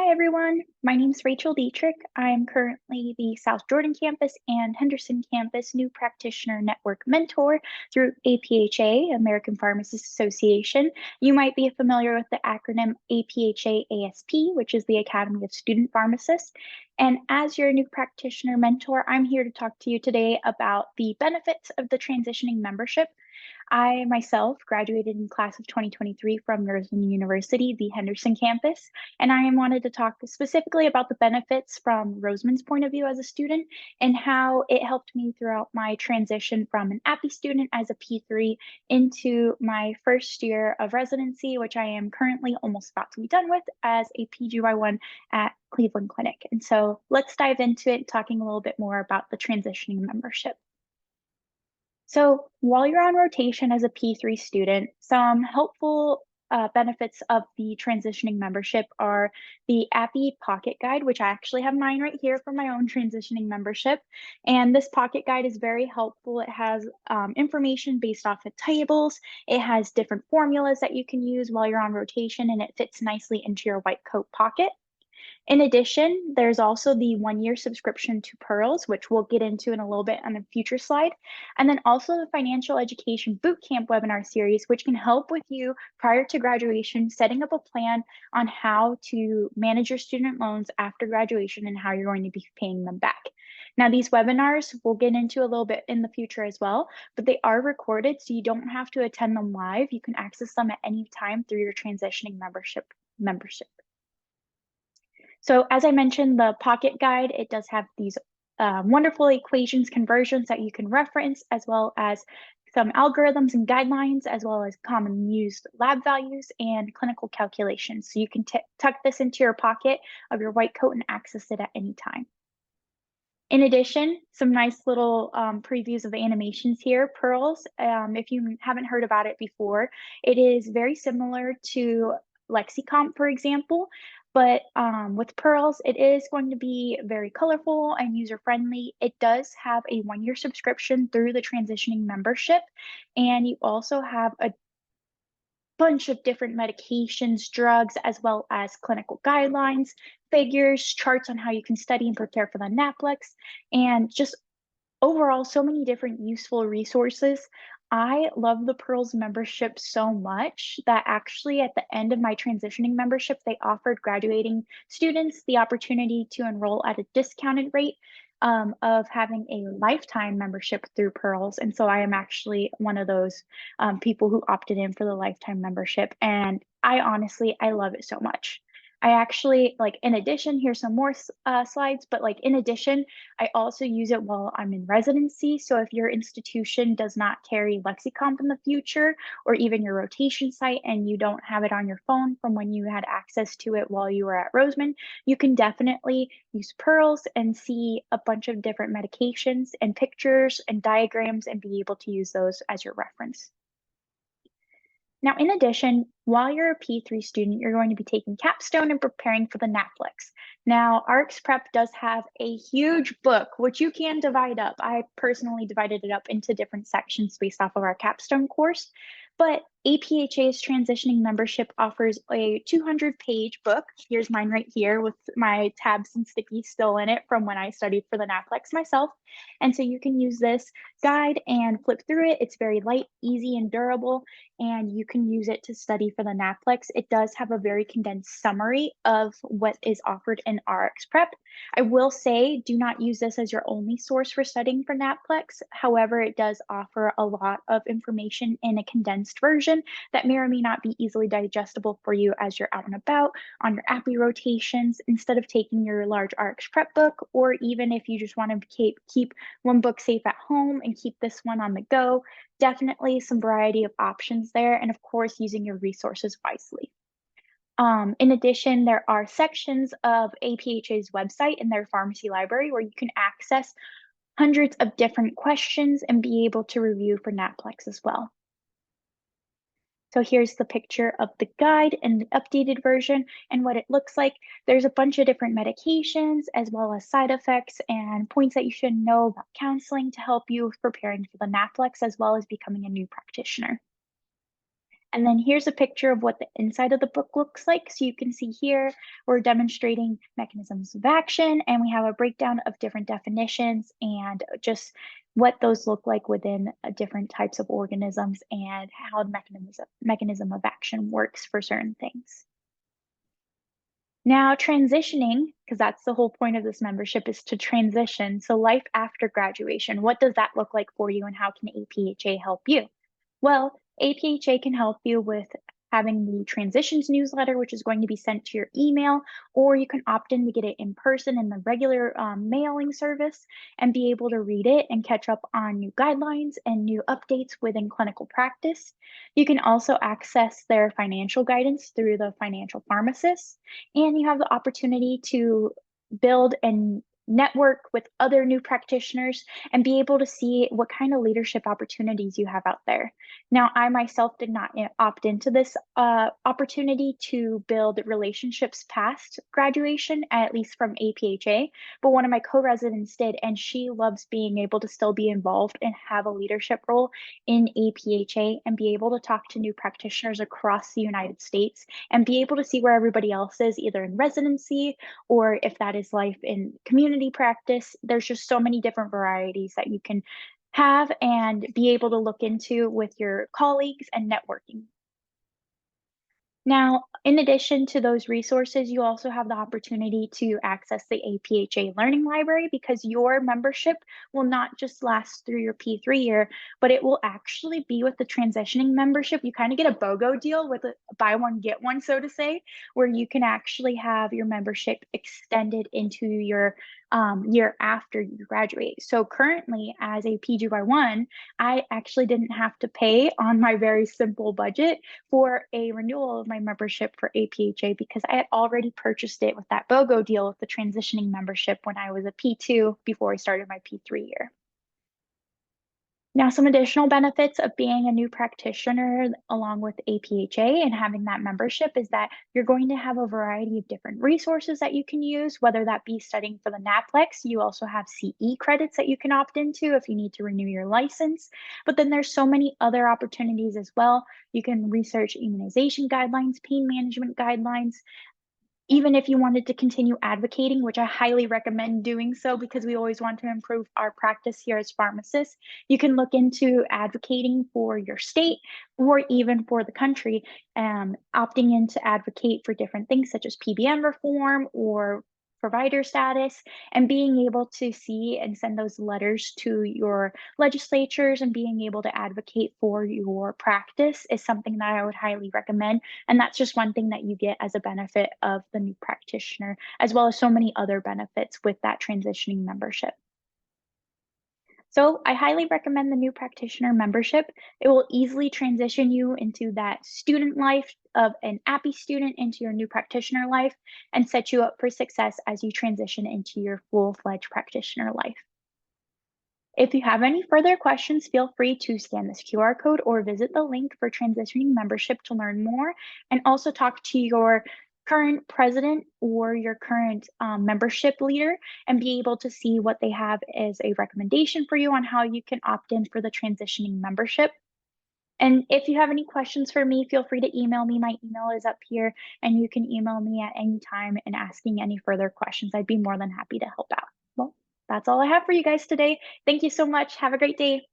Hi, everyone. My name is Rachel Dietrich. I am currently the South Jordan campus and Henderson campus new practitioner network mentor through APHA, American Pharmacists Association. You might be familiar with the acronym APhA-ASP, which is the Academy of Student Pharmacists. And as your new practitioner mentor, I'm here to talk to you today about the benefits of the transitioning membership. I myself graduated in class of 2023 from Roseman University, the Henderson campus, and I wanted to talk specifically about the benefits from Roseman's point of view as a student and how it helped me throughout my transition from an APhA student as a P3 into my first year of residency, which I am currently almost about to be done with as a PGY1 at Cleveland Clinic. And so let's dive into it, talking a little bit more about the transitioning membership. So while you're on rotation as a P3 student, some helpful benefits of the transitioning membership are the APhA Pocket Guide, which I actually have mine right here for my own transitioning membership. And this pocket guide is very helpful. It has information based off of tables. It has different formulas that you can use while you're on rotation, and it fits nicely into your white coat pocket. In addition, there's also the 1-year subscription to Pearls, which we'll get into in a little bit on a future slide. And then also the Financial Education Bootcamp webinar series, which can help with you prior to graduation, setting up a plan on how to manage your student loans after graduation and how you're going to be paying them back. Now, these webinars we'll get into a little bit in the future as well, but they are recorded, so you don't have to attend them live. You can access them at any time through your transitioning membership. So as I mentioned, the Pocket Guide, it does have these wonderful equations, conversions that you can reference, as well as some algorithms and guidelines, as well as common used lab values and clinical calculations. So you can tuck this into your pocket of your white coat and access it at any time. In addition, some nice little previews of the animations here. Pearls, if you haven't heard about it before, it is very similar to LexiComp, for example, but with Pearls, it is going to be very colorful and user-friendly. It does have a 1-year subscription through the transitioning membership, and you also have a bunch of different medications, drugs, as well as clinical guidelines, figures, charts on how you can study and prepare for the NAPLEX, and just overall, so many different useful resources. I love the Pearls membership so much that actually at the end of my transitioning membership, they offered graduating students the opportunity to enroll at a discounted rate of having a lifetime membership through Pearls. And so I am actually one of those people who opted in for the lifetime membership. And I love it so much. I actually, like, in addition, here's some more slides, but like in addition, I also use it while I'm in residency. So if your institution does not carry LexiComp in the future, or even your rotation site and you don't have it on your phone from when you had access to it while you were at Roseman, you can definitely use Pearls and see a bunch of different medications and pictures and diagrams and be able to use those as your reference. Now, in addition, while you're a P3 student, you're going to be taking capstone and preparing for the NAPLEX. Now, ARCS Prep does have a huge book, which you can divide up. I personally divided it up into different sections based off of our capstone course, but APHA's transitioning membership offers a 200-page book. Here's mine right here with my tabs and stickies still in it from when I studied for the NAPLEX myself. And so you can use this guide and flip through it. It's very light, easy, and durable, and you can use it to study for the NAPLEX. It does have a very condensed summary of what is offered in RX Prep. I will say, do not use this as your only source for studying for NAPLEX. However, it does offer a lot of information in a condensed version that may or may not be easily digestible for you as you're out and about on your API rotations, instead of taking your large RX Prep book, or even if you just want to keep one book safe at home and keep this one on the go. Definitely some variety of options there, and of course, using your resources wisely. In addition, there are sections of APHA's website in their pharmacy library where you can access hundreds of different questions and be able to review for NAPLEX as well. So here's the picture of the guide and the updated version and what it looks like. There's a bunch of different medications as well as side effects and points that you should know about counseling to help you with preparing for the NAPLEX as well as becoming a new practitioner. And then here's a picture of what the inside of the book looks like. So you can see here, we're demonstrating mechanisms of action, and we have a breakdown of different definitions and just what those look like within different types of organisms and how the mechanism of action works for certain things. Now, transitioning, because that's the whole point of this membership, is to transition. So, life after graduation, what does that look like for you, and how can APHA help you? Well, APHA can help you with having the transitions newsletter, which is going to be sent to your email, or you can opt in to get it in person in the regular mailing service and be able to read it and catch up on new guidelines and new updates within clinical practice. You can also access their financial guidance through the financial pharmacist, and you have the opportunity to build and network with other new practitioners and be able to see what kind of leadership opportunities you have out there. Now, I myself did not opt into this opportunity to build relationships past graduation, at least from APHA, but one of my co-residents did, and she loves being able to still be involved and have a leadership role in APHA and be able to talk to new practitioners across the United States and be able to see where everybody else is, either in residency or if that is life in community practice. There's just so many different varieties that you can have and be able to look into with your colleagues and networking. Now, in addition to those resources, you also have the opportunity to access the APHA Learning Library because your membership will not just last through your P3 year, but it will actually be with the transitioning membership. You kind of get a BOGO deal with a buy one, get one, so to say, where you can actually have your membership extended into your year after you graduate. So currently, as a PGY1, I actually didn't have to pay on my very simple budget for a renewal of my membership for APHA because I had already purchased it with that BOGO deal with the transitioning membership when I was a P2 before I started my P3 year. Now, some additional benefits of being a new practitioner along with APHA and having that membership is that you're going to have a variety of different resources that you can use, whether that be studying for the NAPLEX. You also have CE credits that you can opt into if you need to renew your license. But then there's so many other opportunities as well. You can research immunization guidelines, pain management guidelines, even if you wanted to continue advocating, which I highly recommend doing so because we always want to improve our practice here as pharmacists, you can look into advocating for your state or even for the country, opting in to advocate for different things such as PBM reform or provider status, and being able to see and send those letters to your legislatures and being able to advocate for your practice is something that I would highly recommend. And that's just one thing that you get as a benefit of the new practitioner, as well as so many other benefits with that transitioning membership. So I highly recommend the new practitioner membership. It will easily transition you into that student life of an API student into your new practitioner life and set you up for success as you transition into your full-fledged practitioner life. If you have any further questions, feel free to scan this QR code or visit the link for transitioning membership to learn more and also talk to your current president or your current membership leader and be able to see what they have as a recommendation for you on how you can opt in for the transitioning membership. And if you have any questions for me, feel free to email me. My email is up here, and you can email me at any time and asking any further questions. I'd be more than happy to help out. Well, that's all I have for you guys today. Thank you so much. Have a great day.